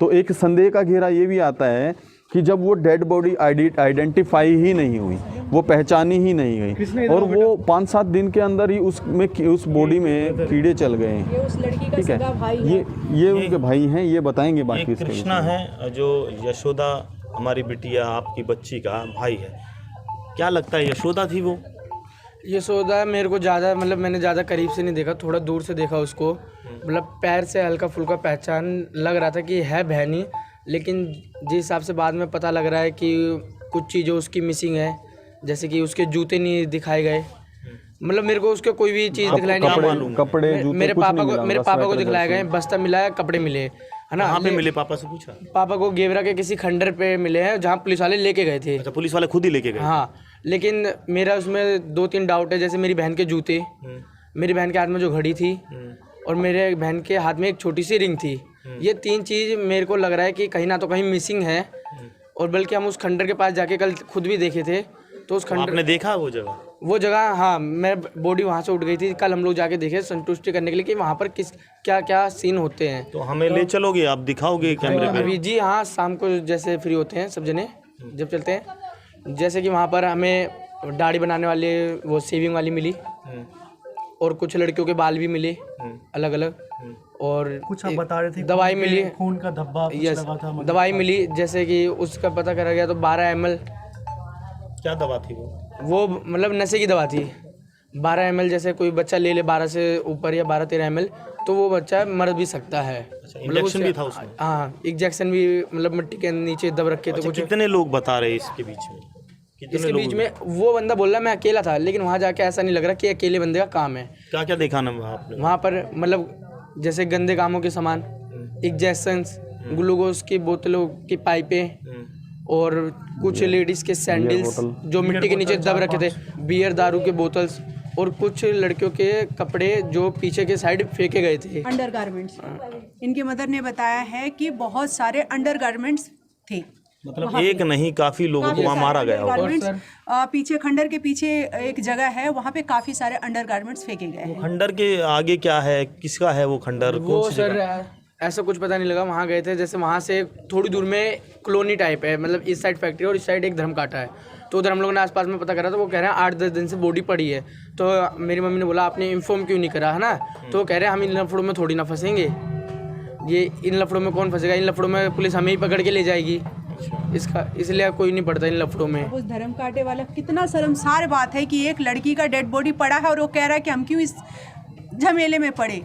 तो एक संदेह का घेरा ये भी आता है कि जब वो डेड बॉडी आइडेंटिफाई ही नहीं हुई, वो पहचानी ही नहीं गई, और वो 5-7 दिन के अंदर ही उस बॉडी में कीड़े चल गए हैं। ये उस लड़की का ठीक सगा भाई है। ये उनके भाई हैं, ये बताएंगे ये बाकी इसके कृष्णा विषय में। है जो यशोदा हमारी बिटिया आपकी बच्ची का भाई है। क्या लगता है यशोदा थी वो? यशोदा मेरे को ज़्यादा मतलब मैंने ज़्यादा करीब से नहीं देखा, थोड़ा दूर से देखा उसको। मतलब पैर से हल्का फुल्का पहचान लग रहा था कि है बहनी, लेकिन जिस हिसाब से बाद में पता लग रहा है कि कुछ चीज़ें उसकी मिसिंग है, जैसे कि उसके जूते नहीं दिखाए गए। मतलब मेरे को उसके कोई भी चीज़ दिखलाई नहीं। कपड़े जूते मेरे कुछ पापा नहीं को मिला, मेरे बस पापा को स्वेटर दिखलाए जैसे। गए, बस्ता मिला है, कपड़े मिले, है ना। कहाँ पे मिले? पापा से पूछा? पापा को गेवरा के किसी खंडर पे मिले हैं जहाँ पुलिस वाले लेके गए थे। अच्छा, पुलिस वाले खुद ही लेके गए? हाँ, लेकिन मेरा उसमें 2-3 डाउट है। जैसे मेरी बहन के जूते, मेरी बहन के हाथ में जो घड़ी थी, और मेरे बहन के हाथ में एक छोटी सी रिंग थी, ये 3 चीज़ मेरे को लग रहा है कि कहीं ना तो कहीं मिसिंग है। और बल्कि हम उस खंडर के पास जाके कल खुद भी देखे थे, तो उस खंडर आपने देखा वो जगह? हाँ, मैं बॉडी वहाँ से उठ गई थी। कल हम लोग जाके देखे संतुष्टि करने के लिए कि वहाँ पर क्या क्या सीन होते हैं। तो हमें ले चलोगे, आप दिखाओगे कैमरे पे? अभी जी हाँ, शाम को जैसे फ्री होते हैं सब जने, जब चलते हैं। जैसे कि वहाँ पर हमें दाढ़ी बनाने वाले वो शेविंग वाली मिली, और कुछ लड़कियों के बाल भी मिले अलग अलग, और कुछ आप बता रहे थे दवाई मिली, खून का धब्बा कुछ यस लगा था, मतलब दवाई मिली। जैसे कि उसका पता करा गया तो 12 ml। क्या दवा थी वो मतलब नशे की दवा थी। 12 ml, जैसे कोई बच्चा ले 12 से ऊपर या 12-13 ml, तो वो बच्चा मर भी सकता है। इंजेक्शन भी था उसमें? हाँ, इंजेक्शन भी मतलब मिट्टी के नीचे दब रखे थे। अच्छा, कुछ कितने लोग बता रहे इसके बीच में? इसके बीच में वो बंदा बोल रहा मैं अकेला था, लेकिन वहाँ जाके ऐसा नहीं लग रहा कि अकेले बंदे का काम है। क्या क्या देखा ना आपने वहाँ पर? मतलब जैसे गंदे कामों के सामान, इंजेक्शंस, ग्लूकोज की बोतलों की पाइपें, और कुछ लेडीज के सैंडल्स जो मिट्टी के नीचे दब रखे थे, बियर दारू के बोतल्स, और कुछ लड़कियों के कपड़े जो पीछे के साइड फेंके गए थे। अंडरगारमेंट्स, इनकी मदर ने बताया है कि बहुत सारे अंडरगारमेंट्स थे। मतलब एक नहीं, काफी लोगों को वहाँ मारा गया होगा। अंडरगारमेंट्स पीछे खंडर के पीछे एक जगह है, वहाँ पे काफी सारे अंडरगारमेंट्स फेंके गए हैं। खंडर के आगे क्या है, किसका है वो खंडर? वो कौन सी सर जगह? ऐसा कुछ पता नहीं लगा। वहाँ गए थे, जैसे वहाँ से थोड़ी दूर में कॉलोनी टाइप है, मतलब इस साइड फैक्ट्री और इस साइड एक धर्म काटा है। तो उधर हम लोगों ने आसपास में पता करा, तो वो कह रहे हैं 8-10 दिन से बॉडी पड़ी है। तो मेरी मम्मी ने बोला आपने इन्फॉर्म क्यों नहीं करा, है ना। तो वो कह रहे हैं हम इन लफड़ों में थोड़ी ना फंसेंगे, ये इन लफड़ों में कौन फंसेगा, इन लफड़ों में पुलिस हमें ही पकड़ के ले जाएगी, इसका इसलिए कोई नहीं पड़ता इन लफड़ों में। उस धर्म काटे वाला, कितना शर्मसार बात है कि एक लड़की का डेड बॉडी पड़ा है और वो कह रहा है कि हम क्यों इस झमेले में पड़े।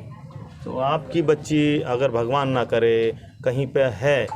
तो आपकी बच्ची अगर भगवान ना करे कहीं पे है,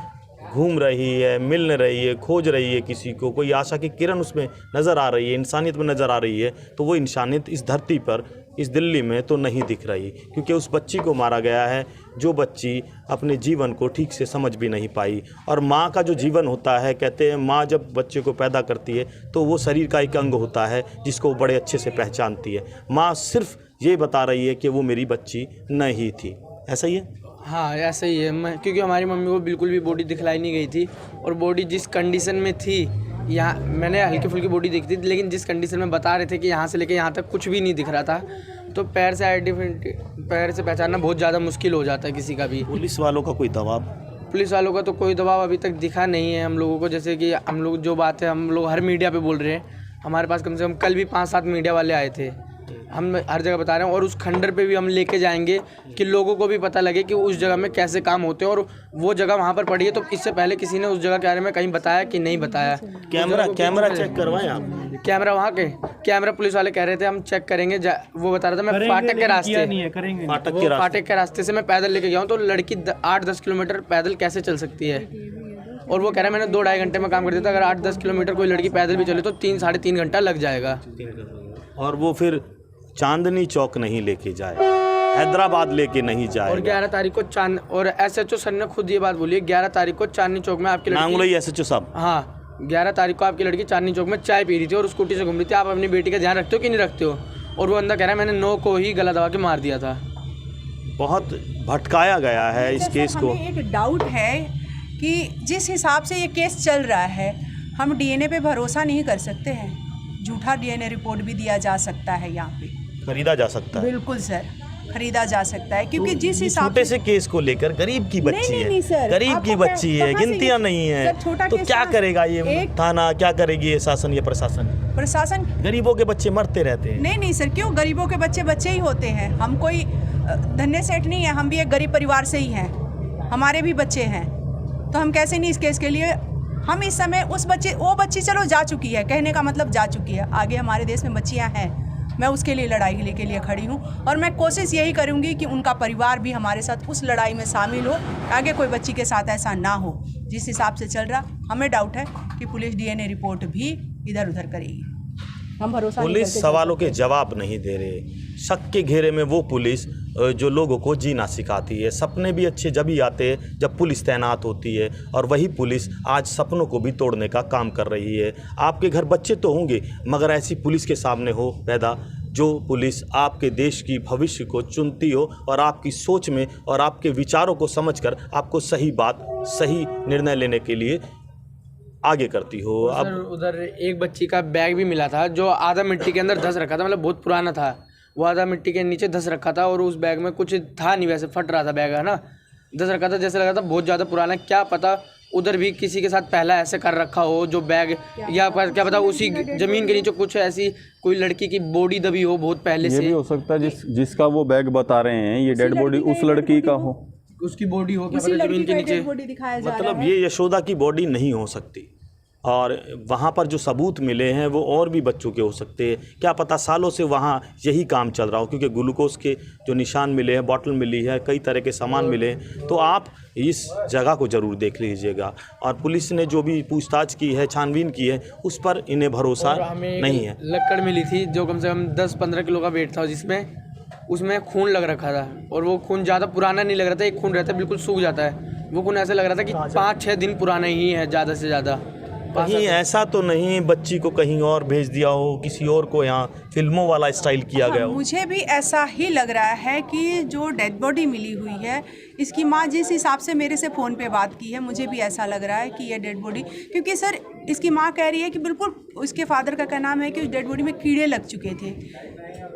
घूम रही है, मिल रही है, खोज रही है किसी को, कोई आशा की किरण उसमें नज़र आ रही है, इंसानियत में नज़र आ रही है, तो वो इंसानियत इस धरती पर, इस दिल्ली में तो नहीं दिख रही, क्योंकि उस बच्ची को मारा गया है जो बच्ची अपने जीवन को ठीक से समझ भी नहीं पाई। और माँ का जो जीवन होता है, कहते हैं माँ जब बच्चे को पैदा करती है तो वो शरीर का एक अंग होता है जिसको वो बड़े अच्छे से पहचानती है। माँ सिर्फ ये बता रही है कि वो मेरी बच्ची नहीं थी, ऐसा ही है? हाँ, ऐसा ही है। मैं क्योंकि हमारी मम्मी को बिल्कुल भी बॉडी दिखलाई नहीं गई थी, और बॉडी जिस कंडीशन में थी, यहाँ मैंने हल्की फुल्की बॉडी देखी थी, लेकिन जिस कंडीशन में बता रहे थे कि यहाँ से लेके यहाँ तक कुछ भी नहीं दिख रहा था, तो पैर से पहचानना बहुत ज़्यादा मुश्किल हो जाता है किसी का भी। पुलिस वालों का कोई दबाव? पुलिस वालों का तो कोई दबाव अभी तक दिखा नहीं है हम लोगों को। जैसे कि हम लोग जो बात है, हम लोग हर मीडिया पे बोल रहे हैं, हमारे पास कम से कम कल भी 5-7 मीडिया वाले आए थे, हम हर जगह बता रहे हैं। और उस खंडर पे भी हम लेके जाएंगे कि लोगों को भी पता लगे कि उस जगह में कैसे काम होते हैं, और वो जगह वहाँ पर पड़ी है, तो इससे पहले किसी ने उस जगह के बारे में कहीं बताया कि नहीं बताया। कैमरा चेक करवाएं आप? कैमरा वहाँ के कैमरा पुलिस वाले कह रहे थे हम चेक करेंगे। वो बता रहा था मैं फाटक के रास्ते, फाटक के रास्ते से मैं पैदल लेके गया हूँ, तो लड़की 8-10 किलोमीटर पैदल कैसे चल सकती है। और वो कह रहा है मैंने 2-2.5 घंटे में काम कर दिया था, अगर 8-10 किलोमीटर कोई लड़की पैदल भी चले तो 3-3.5 घंटा लग जाएगा। और वो फिर चांदनी चौक नहीं लेके जाए, हैदराबाद लेके नहीं और जाए। 11 तारीख को चांद और SHO सर ने खुद ये बात बोली है, 11 तारीख को चांदनी चौक में आपकी लड़की, नांगलोई SHO साहब, हाँ 11 तारीख को आपकी लड़की चांदनी चौक में चाय पी रही थी और स्कूटी से घूम रही थी। आप अपनी बेटी का ध्यान रखते हो कि नहीं रखते हो? और वो बंदा कह रहा है मैंने 9 को ही गला दबा के मार दिया था। बहुत भटकाया गया है इस केस को। हमें एक डाउट है कि जिस हिसाब से ये केस चल रहा है, हम DNA पे भरोसा नहीं कर सकते हैं। झूठा DNA रिपोर्ट भी दिया जा सकता है, यहाँ पे खरीदा जा सकता है। बिल्कुल सर, खरीदा जा सकता है, क्योंकि जिस हिसाब छोटे से केस को लेकर गरीब की बच्ची नहीं, सर, है, गरीब की आपको बच्ची है, कहाँ से गिनतियां ये- नहीं है, सर, छोटा तो केस क्या कहाँ- करेगा ये एक- थाना, क्या करेगी ये शासन, ये प्रशासन गरीबों के बच्चे मरते रहते हैं। नहीं सर, क्यों? गरीबों के बच्चे बच्चे ही होते हैं। हम कोई धन्य सेठ नहीं है, हम भी एक गरीब परिवार से ही हैं, हमारे भी बच्चे हैं, तो हम कैसे नहीं इस केस के लिए। हम इस समय वो बच्ची चलो जा चुकी है, कहने का मतलब जा चुकी है, आगे हमारे देश में बच्चियां हैं, मैं उसके लिए लड़ाई के लिए खड़ी हूँ और मैं कोशिश यही करूँगी कि उनका परिवार भी हमारे साथ उस लड़ाई में शामिल हो, आगे कोई बच्ची के साथ ऐसा ना हो। जिस हिसाब से चल रहा, हमें डाउट है कि पुलिस DNA रिपोर्ट भी इधर उधर करेगी। हम भरोसा नहीं पुलिस करते। सवालों के जवाब नहीं दे रहे। शक के घेरे में वो पुलिस जो लोगों को जीना सिखाती है। सपने भी अच्छे जब ही आते हैं जब पुलिस तैनात होती है, और वही पुलिस आज सपनों को भी तोड़ने का काम कर रही है। आपके घर बच्चे तो होंगे, मगर ऐसी पुलिस के सामने हो पैदा, जो पुलिस आपके देश की भविष्य को चुनती हो और आपकी सोच में और आपके विचारों को समझकर आपको सही बात, सही निर्णय लेने के लिए आगे करती हो। सर उधर एक बच्ची का बैग भी मिला था जो आधा मिट्टी के अंदर धंस रखा था, मतलब बहुत पुराना था, वो आधा मिट्टी के नीचे धंस रखा था और उस बैग में कुछ था नहीं, वैसे फट रहा था बैग, है ना, धंस रखा था, जैसे लगा था बहुत ज़्यादा पुराना। क्या पता उधर भी किसी के साथ पहला ऐसे कर रखा हो जो बैग, या क्या पता उसी ज़मीन के नीचे कुछ ऐसी कोई लड़की की बॉडी दबी हो बहुत पहले ये से। भी हो सकता है जिसका वो बैग बता रहे हैं ये डेड बॉडी उस लड़की का हो, उसकी बॉडी हो, क्या उसी पता लड़की ज़मीन के का नीचे। डेड बॉडी दिखाया जा रहा मतलब है। ये यशोदा की बॉडी नहीं हो सकती, और वहाँ पर जो सबूत मिले हैं वो और भी बच्चों के हो सकते हैं। क्या पता सालों से वहाँ यही काम चल रहा हो, क्योंकि ग्लूकोज के जो निशान मिले हैं, बॉटल मिली है, कई तरह के सामान मिले हैं। तो आप इस जगह को ज़रूर देख लीजिएगा, और पुलिस ने जो भी पूछताछ की है, छानबीन की है, उस पर इन्हें भरोसा नहीं है। लक्कड़ मिली थी जो कम से कम 10-15 किलो का वेट था, जिसमें उसमें खून लग रखा था, और वो खून ज़्यादा पुराना नहीं लग रहा था, एक खून रहता है बिल्कुल सूख जाता है, वो खून ऐसा लग रहा था कि 5-6 दिन पुराना ही है ज़्यादा से ज़्यादा। कहीं ऐसा तो नहीं बच्ची को कहीं और भेज दिया हो, किसी और को यहाँ फिल्मों वाला स्टाइल किया गया हो? मुझे भी ऐसा ही लग रहा है कि जो डेड बॉडी मिली हुई है, इसकी माँ जिस हिसाब से मेरे से फ़ोन पे बात की है, मुझे भी ऐसा लग रहा है कि ये डेड बॉडी, क्योंकि सर इसकी माँ कह रही है कि बिल्कुल उसके फादर का कहना है कि उस डेड बॉडी में कीड़े लग चुके थे।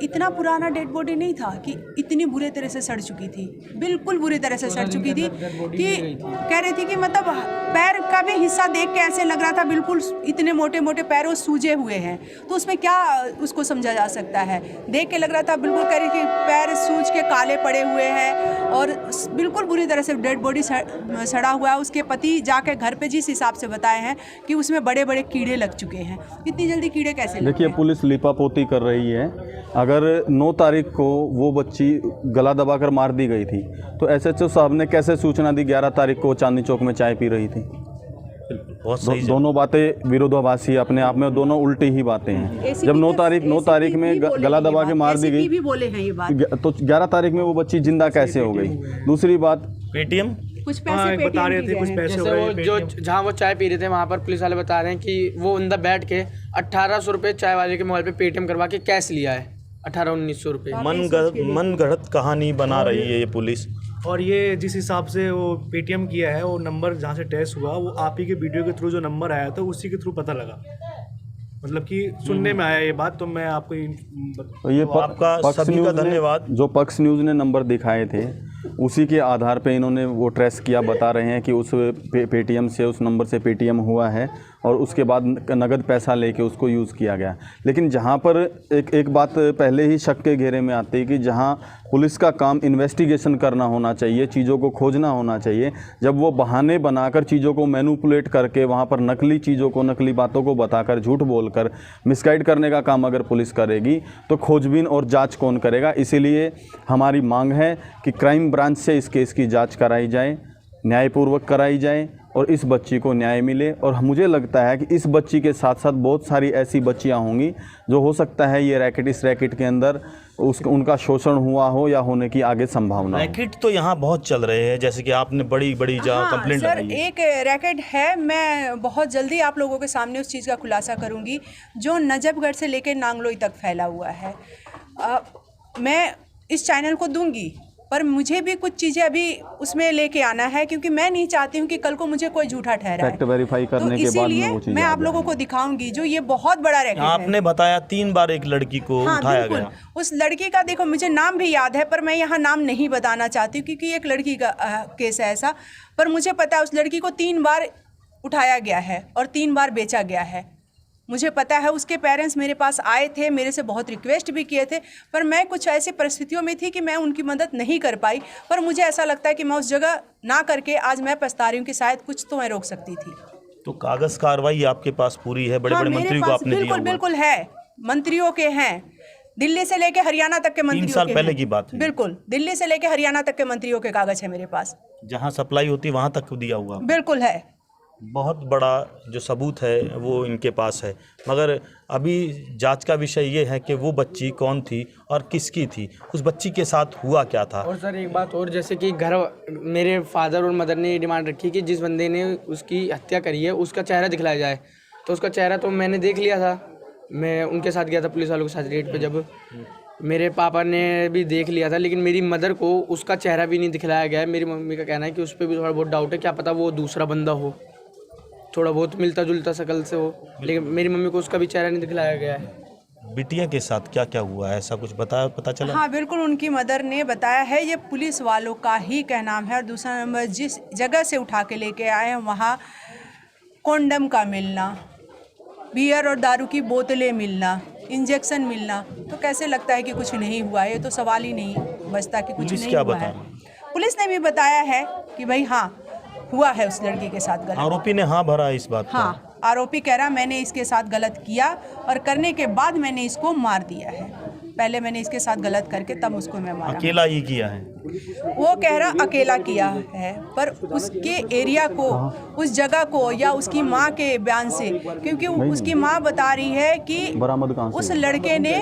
इतना पुराना डेड बॉडी नहीं था कि इतनी बुरे तरह से सड़ चुकी थी, बिल्कुल बुरी तरह से सड़ चुकी थी कि कह रही थी कि मतलब पैर का भी हिस्सा देख के ऐसे लग रहा था बिल्कुल इतने मोटे मोटे पैरों सूजे हुए हैं, तो उसमें क्या उसको समझा जा सकता है। देख के लग रहा था बिल्कुल, कह रही थी पैर सूज के काले पड़े हुए हैं और बिल्कुल बुरी तरह से डेड बॉडी सड़ा हुआ है। उसके पति जाके घर पे जिस हिसाब से बताए हैं कि उसमें बड़े बड़े कीड़े लग चुके हैं। इतनी जल्दी कीड़े कैसे लगते देखिए हैं? पुलिस लिपापोती कर रही है। अगर 9 तारीख को वो बच्ची गला दबाकर मार दी गई थी तो SHO साहब ने कैसे सूचना दी 11 तारीख को चांदनी चौक में चाय पी रही थी? बहुत सही दोनों बातें विरोधाभासी अपने आप में, दोनों उल्टी ही बातें हैं। जब 9 तारीख में गला दबा के मार दी गई भी बोले हैं ये बात, तो 11 तारीख में वो बच्ची जिंदा कैसे हो गई? दूसरी बात, पेटीएम कुछ हाँ, पैसे बता रहे पेटीएम थे कुछ पैसे हो जैसे वो गए जो पेटीएम। जहाँ वो चाय पी रहे थे वहाँ पर पुलिस वाले बता रहे हैं कि वो बंदा बैठ के 1800 रुपये चाय वाले के मोबाइल पे पेटीएम करवा के कैश लिया है, 1800-1900 रुपये। मन गढ़ंत कहानी बना रही है ये पुलिस। और ये जिस हिसाब से वो पेटीएम किया है, वो नंबर जहाँ से टेस्ट हुआ वो आप ही के वीडियो के थ्रू जो नंबर आया था उसी के थ्रू पता लगा, मतलब कि सुनने में आया ये बात, तो मैं आपको तो ये तो आपका पक्ष सभी का न्यूज़ ने- धन्यवाद। जो पक्ष न्यूज़ ने नंबर दिखाए थे उसी के आधार पे इन्होंने वो ट्रेस किया, बता रहे हैं कि उस पेटीएम से, उस नंबर से पेटीएम हुआ है और उसके बाद नगद पैसा लेके उसको यूज़ किया गया। लेकिन जहाँ पर एक बात पहले ही शक के घेरे में आती है कि जहाँ पुलिस का काम इन्वेस्टिगेशन करना होना चाहिए, चीज़ों को खोजना होना चाहिए, जब वो बहाने बनाकर चीज़ों को मैनिपुलेट करके वहाँ पर नकली चीज़ों को, नकली बातों को बताकर, झूठ बोलकर मिसगाइड करने का काम अगर पुलिस करेगी तो खोजबीन और जांच कौन करेगा? इसीलिए हमारी मांग है कि क्राइम ब्रांच से इस केस की जांच कराई जाए, न्यायपूर्वक कराई जाए और इस बच्ची को न्याय मिले। और मुझे लगता है कि इस बच्ची के साथ साथ बहुत सारी ऐसी बच्चियां होंगी जो हो सकता है ये रैकेट, इस रैकेट के अंदर उनका शोषण हुआ हो या होने की आगे संभावना हो। रैकेट तो यहाँ बहुत चल रहे हैं, जैसे कि आपने बड़ी बड़ी जगह कंप्लेंट सर, लगाई है। एक रैकेट है, मैं बहुत जल्दी आप लोगों के सामने उस चीज़ का खुलासा करूंगी जो नजफगढ़ से लेकर नांगलोई तक फैला हुआ है। मैं इस चैनल को दूंगी, पर मुझे भी कुछ चीज़ें अभी उसमें लेके आना है, क्योंकि मैं नहीं चाहती हूँ कि कल को मुझे कोई झूठा ठहराए। फैक्ट वेरीफाई करने के बाद में वो चीज़ मैं आप लोगों को दिखाऊंगी जो ये बहुत बड़ा रैकेट है। आपने बताया 3 बार एक लड़की को उठाया गया। उस लड़की का देखो, मुझे नाम भी याद है, पर मैं यहाँ नाम नहीं बताना चाहती क्योंकि एक लड़की का केस है ऐसा। पर मुझे पता है उस लड़की को 3 बार उठाया गया है और 3 बार बेचा गया है। मुझे पता है, उसके पेरेंट्स मेरे पास आए थे, मेरे से बहुत रिक्वेस्ट भी किए थे, पर मैं कुछ ऐसी परिस्थितियों में थी कि मैं उनकी मदद नहीं कर पाई। पर मुझे ऐसा लगता है कि मैं उस जगह ना करके आज मैं पछता रही हूँ कि शायद कुछ तो मैं रोक सकती थी। तो कागज कार्रवाई आपके पास पूरी है? बड़े बड़े मंत्रियों को आपने दिया बिल्कुल हुआ? बिल्कुल है, मंत्रियों के हैं, दिल्ली से लेके हरियाणा तक के मंत्रियों 3 साल के पहले हैं। की बात है। बिल्कुल, दिल्ली से लेके हरियाणा तक के मंत्रियों के कागज है मेरे पास। जहाँ सप्लाई होती वहाँ तक दिया हुआ? बिल्कुल है। बहुत बड़ा जो सबूत है वो इनके पास है, मगर अभी जांच का विषय ये है कि वो बच्ची कौन थी और किसकी थी, उस बच्ची के साथ हुआ क्या था। और सर एक बात और, जैसे कि घर मेरे फादर और मदर ने ये डिमांड रखी कि जिस बंदे ने उसकी हत्या करी है उसका चेहरा दिखलाया जाए। तो उसका चेहरा तो मैंने देख लिया था, मैं उनके साथ गया था पुलिस वालों के साथ रेड पे, जब मेरे पापा ने भी देख लिया था, लेकिन मेरी मदर को उसका चेहरा भी नहीं दिखलाया गया है। मेरी मम्मी का कहना है कि उस पर भी थोड़ा बहुत डाउट है, क्या पता वो दूसरा बंदा हो, थोड़ा बहुत मिलता जुलता शक्ल से हो, लेकिन मेरी मम्मी को उसका भी चेहरा नहीं दिखलाया गया है। बिटिया के साथ क्या क्या हुआ है, ऐसा कुछ पता चला? हाँ बिल्कुल, उनकी मदर ने बताया है, ये पुलिस वालों का ही कहना है। और दूसरा नंबर, जिस जगह से उठा के लेके आए हैं वहाँ कॉन्डम का मिलना, बियर और दारू की बोतलें मिलना, इंजेक्शन मिलना, तो कैसे लगता है कि कुछ नहीं हुआ है? ये तो सवाल ही नहीं बचता कि कुछ पुलिस नहीं क्या हुआ है। पुलिस ने भी बताया है कि भाई हाँ हुआ है उस लड़की के साथ गलत। आरोपी ने हाँ भरा इस बात पर? हाँ, आरोपी कह रहा मैंने इसके साथ गलत किया और करने के बाद मैंने इसको मार दिया है। पहले मैंने इसके साथ गलत करके तब उसको मैं मारा। अकेला ही किया है? वो कह रहा अकेला किया है, पर उसके एरिया को, उस जगह को, या उसकी माँ के बयान से, क्योंकि उसकी माँ बता रही है कि उस लड़के ने,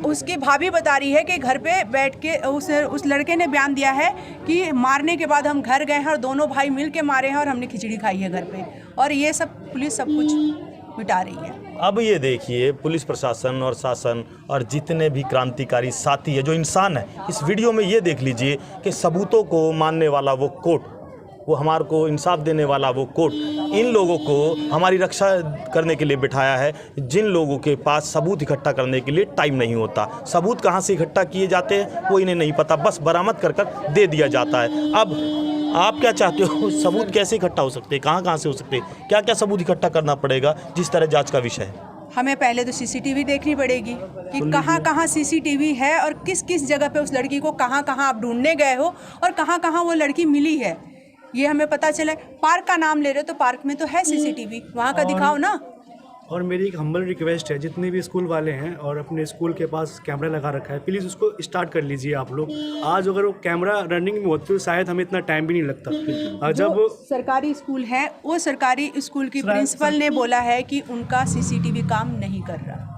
उसकी भाभी बता रही है कि घर पे बैठ के उस लड़के ने बयान दिया है कि मारने के बाद हम घर गए हैं और दोनों भाई मिल के मारे हैं और हमने खिचड़ी खाई है घर पे। और ये सब पुलिस सब कुछ मिटा रही है। अब ये देखिए, पुलिस प्रशासन और शासन और जितने भी क्रांतिकारी साथी है, जो इंसान है, इस वीडियो में ये देख लीजिए कि सबूतों को मानने वाला वो कोर्ट, वो हमारे को इंसाफ देने वाला वो कोर्ट, इन लोगों को हमारी रक्षा करने के लिए बिठाया है, जिन लोगों के पास सबूत इकट्ठा करने के लिए टाइम नहीं होता। सबूत कहाँ से इकट्ठा किए जाते हैं वो इन्हें नहीं पता, बस बरामद कर कर दे दिया जाता है। अब आप क्या चाहते हो, सबूत कैसे इकट्ठा हो सकते हैं, कहाँ से हो सकते हैं, क्या क्या सबूत इकट्ठा करना पड़ेगा, जिस तरह जांच का विषय है? हमें पहले तो सीसीटीवी देखनी पड़ेगी कि कहाँ कहाँ सीसीटीवी है और किस किस जगह पे उस लड़की को कहाँ कहाँ आप ढूंढने गए हो और कहाँ कहाँ वो लड़की मिली है, ये हमें पता चले। पार्क का नाम ले रहे हो तो पार्क में तो है सीसीटीवी, वहाँ का दिखाओ ना। और मेरी एक हम्बल रिक्वेस्ट है, जितने भी स्कूल वाले हैं और अपने स्कूल के पास कैमरा लगा रखा है, प्लीज़ उसको स्टार्ट कर लीजिए आप लोग। आज अगर वो कैमरा रनिंग में होती तो शायद हमें इतना टाइम भी नहीं लगता। जब सरकारी स्कूल है, वो सरकारी स्कूल की प्रिंसिपल ने बोला है कि उनका सीसीटीवी काम नहीं कर रहा।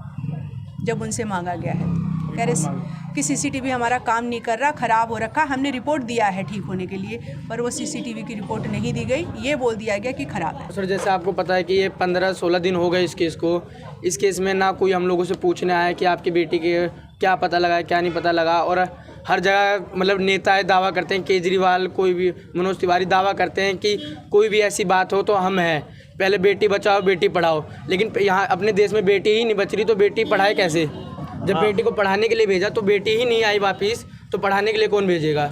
जब उनसे मांगा गया है, कह रहे कि सीसीटीवी हमारा काम नहीं कर रहा, ख़राब हो रखा, हमने रिपोर्ट दिया है ठीक होने के लिए, पर वो सीसीटीवी की रिपोर्ट नहीं दी गई, ये बोल दिया गया कि ख़राब है। सर जैसे आपको पता है कि ये 15-16 दिन हो गए इस केस को। इस केस में ना कोई हम लोगों से पूछने आया कि आपकी बेटी के क्या पता लगा, क्या नहीं पता लगा। और हर जगह मतलब नेता दावा करते हैं, केजरीवाल, कोई भी, मनोज तिवारी दावा करते हैं कि कोई भी ऐसी बात हो तो हम हैं, पहले बेटी बचाओ बेटी पढ़ाओ। लेकिन यहाँ अपने देश में बेटी ही नहीं बच रही तो बेटी पढ़ाए कैसे? जब बेटी को पढ़ाने के लिए भेजा तो बेटी ही नहीं आई वापस, तो पढ़ाने के लिए कौन भेजेगा?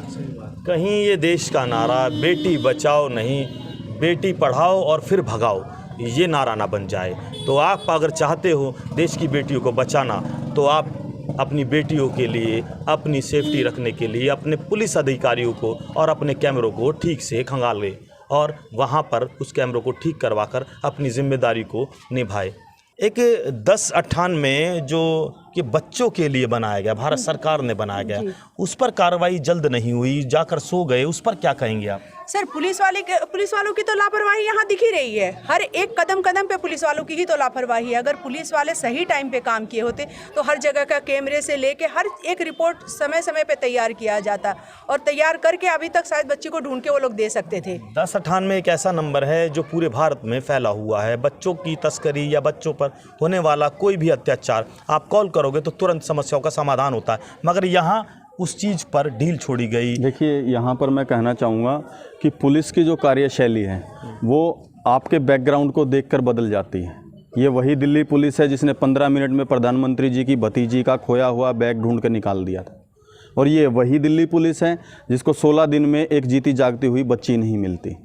कहीं ये देश का नारा बेटी बचाओ नहीं, बेटी पढ़ाओ और फिर भगाओ, ये नारा ना बन जाए। तो आप अगर चाहते हो देश की बेटियों को बचाना, तो आप अपनी बेटियों के लिए, अपनी सेफ्टी रखने के लिए अपने पुलिस अधिकारियों को और अपने कैमरों को ठीक से खंगालें और वहाँ पर उस कैमरों को ठीक करवा कर अपनी जिम्मेदारी को निभाए। एक 10/98 में जो कि बच्चों के लिए बनाया गया, भारत सरकार ने बनाया गया, उस पर कार्रवाई जल्द नहीं हुई, जाकर सो गए, उस पर क्या कहेंगे आप? सर पुलिस वालों की तो लापरवाही यहाँ दिख ही रही है। हर एक कदम कदम पे पुलिस वालों की ही तो लापरवाही है। अगर पुलिस वाले सही टाइम पे काम किए होते तो हर जगह का कैमरे से लेके हर एक रिपोर्ट समय समय पे तैयार किया जाता, और तैयार करके अभी तक शायद बच्ची को ढूंढ के वो लोग दे सकते थे। 1098 एक ऐसा नंबर है जो पूरे भारत में फैला हुआ है। बच्चों की तस्करी या बच्चों पर होने वाला कोई भी अत्याचार आप कॉल करोगे तो तुरंत समस्याओं का समाधान होता है, मगर यहाँ उस चीज़ पर ढील छोड़ी गई। देखिए, यहाँ पर मैं कहना चाहूँगा कि पुलिस की जो कार्यशैली है वो आपके बैकग्राउंड को देखकर बदल जाती है। ये वही दिल्ली पुलिस है जिसने 15 मिनट में प्रधानमंत्री जी की भतीजी का खोया हुआ बैग ढूंढ कर निकाल दिया था, और ये वही दिल्ली पुलिस है जिसको 16 दिन में एक जीती जागती हुई बच्ची नहीं मिलती।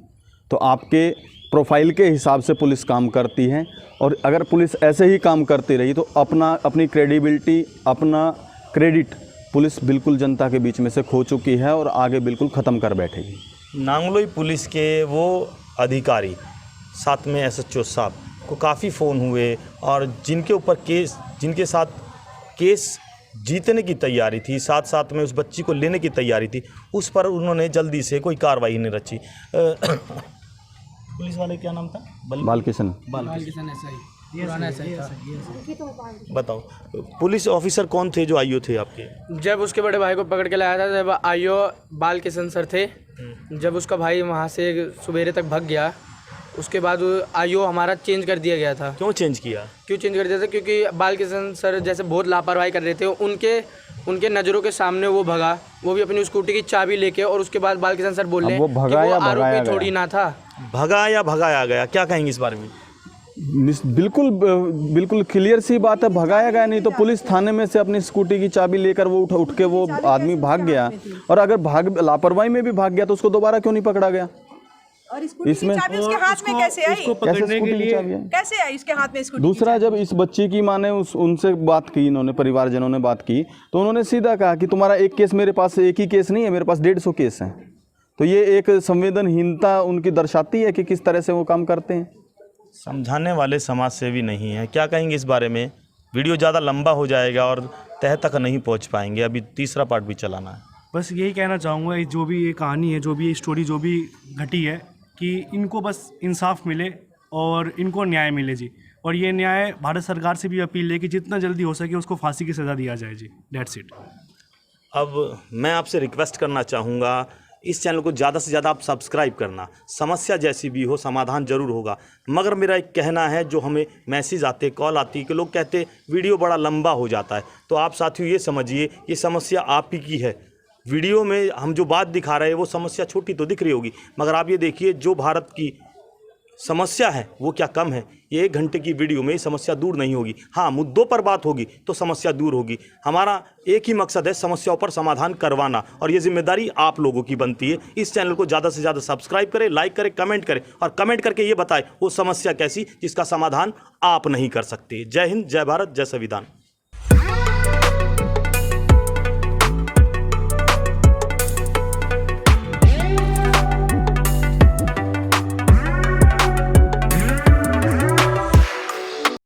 तो आपके प्रोफाइल के हिसाब से पुलिस काम करती है, और अगर पुलिस ऐसे ही काम करती रही तो अपनी क्रेडिबिलिटी, अपना क्रेडिट पुलिस बिल्कुल जनता के बीच में से खो चुकी है और आगे बिल्कुल ख़त्म कर बैठेगी। नांगलोई पुलिस के वो अधिकारी, साथ में SHO साहब को काफ़ी फ़ोन हुए, और जिनके साथ केस जीतने की तैयारी थी, साथ साथ में उस बच्ची को लेने की तैयारी थी, उस पर उन्होंने जल्दी से कोई कार्रवाई नहीं रची। पुलिस वाले क्या नाम था? बालकिशन बताओ, पुलिस ऑफिसर कौन थे जो आईओ थे आपके? जब उसके बड़े भाई को पकड़ के लाया था, जब आईओ बालकिशन सर थे, जब उसका भाई वहाँ से सवेरे तक भाग गया, उसके बाद आईओ हमारा चेंज कर दिया गया था। क्यों चेंज किया? क्यों चेंज कर दिया था? क्योंकि बालकिशन सर जैसे बहुत लापरवाही कर रहे थे, उनके नज़रों के सामने वो भगा, वो भी अपनी स्कूटी की चाबी लेके, और उसके बाद बालकिशन सर बोल रहे हैं कि वो आरोपी थोड़ी ना था। भगा या भगाया गया, क्या कहेंगे इस बारे में? बिल्कुल क्लियर सी बात है, भगाया गया नहीं तो पुलिस थाने में से अपनी स्कूटी की चाबी लेकर वो उठ के वो आदमी भाग गया, और अगर लापरवाही में भी भाग गया तो उसको दोबारा क्यों नहीं पकड़ा गया? और इसमें चाबी उसके हाथ में कैसे आई? उसको पकड़ने के लिए कैसे आई इसके हाथ में स्कूटी? दूसरा, जब इस बच्ची की माँ ने उनसे बात की, इन्होंने परिवारजनों ने बात की, तो उन्होंने सीधा कहा कि तुम्हारा एक केस मेरे पास, एक ही केस नहीं है, मेरे पास 150 केस हैं। तो ये एक संवेदनहीनता उनकी दर्शाती है कि किस तरह से वो काम करते हैं। समझाने वाले समाज सेवी नहीं है, क्या कहेंगे इस बारे में? वीडियो ज़्यादा लंबा हो जाएगा और तह तक नहीं पहुंच पाएंगे, अभी तीसरा पार्ट भी चलाना है। बस यही कहना चाहूँगा, जो भी ये कहानी है, जो भी ये स्टोरी जो भी घटी है, कि इनको बस इंसाफ मिले और इनको न्याय मिले जी। और ये न्याय भारत सरकार से भी अपील है कि जितना जल्दी हो सके उसको फांसी की सज़ा दिया जाए जी। That's it. अब मैं आपसे रिक्वेस्ट करना चाहूँगा, इस चैनल को ज़्यादा से ज़्यादा आप सब्सक्राइब करना। समस्या जैसी भी हो समाधान ज़रूर होगा, मगर मेरा एक कहना है, जो हमें मैसेज आते, कॉल आती है कि लोग कहते वीडियो बड़ा लंबा हो जाता है, तो आप साथियों ये समझिए ये समस्या आप ही की है। वीडियो में हम जो बात दिखा रहे हैं वो समस्या छोटी तो दिख रही होगी, मगर आप ये देखिए जो भारत की समस्या है वो क्या कम है। ये 1 घंटे की वीडियो में समस्या दूर नहीं होगी। हाँ, मुद्दों पर बात होगी तो समस्या दूर होगी। हमारा एक ही मकसद है, समस्याओं पर समाधान करवाना, और ये जिम्मेदारी आप लोगों की बनती है। इस चैनल को ज़्यादा से ज़्यादा सब्सक्राइब करें, लाइक करें, कमेंट करें, और कमेंट करके ये बताएं वो समस्या कैसी जिसका समाधान आप नहीं कर सकते। जय हिंद, जय भारत, जय संविधान।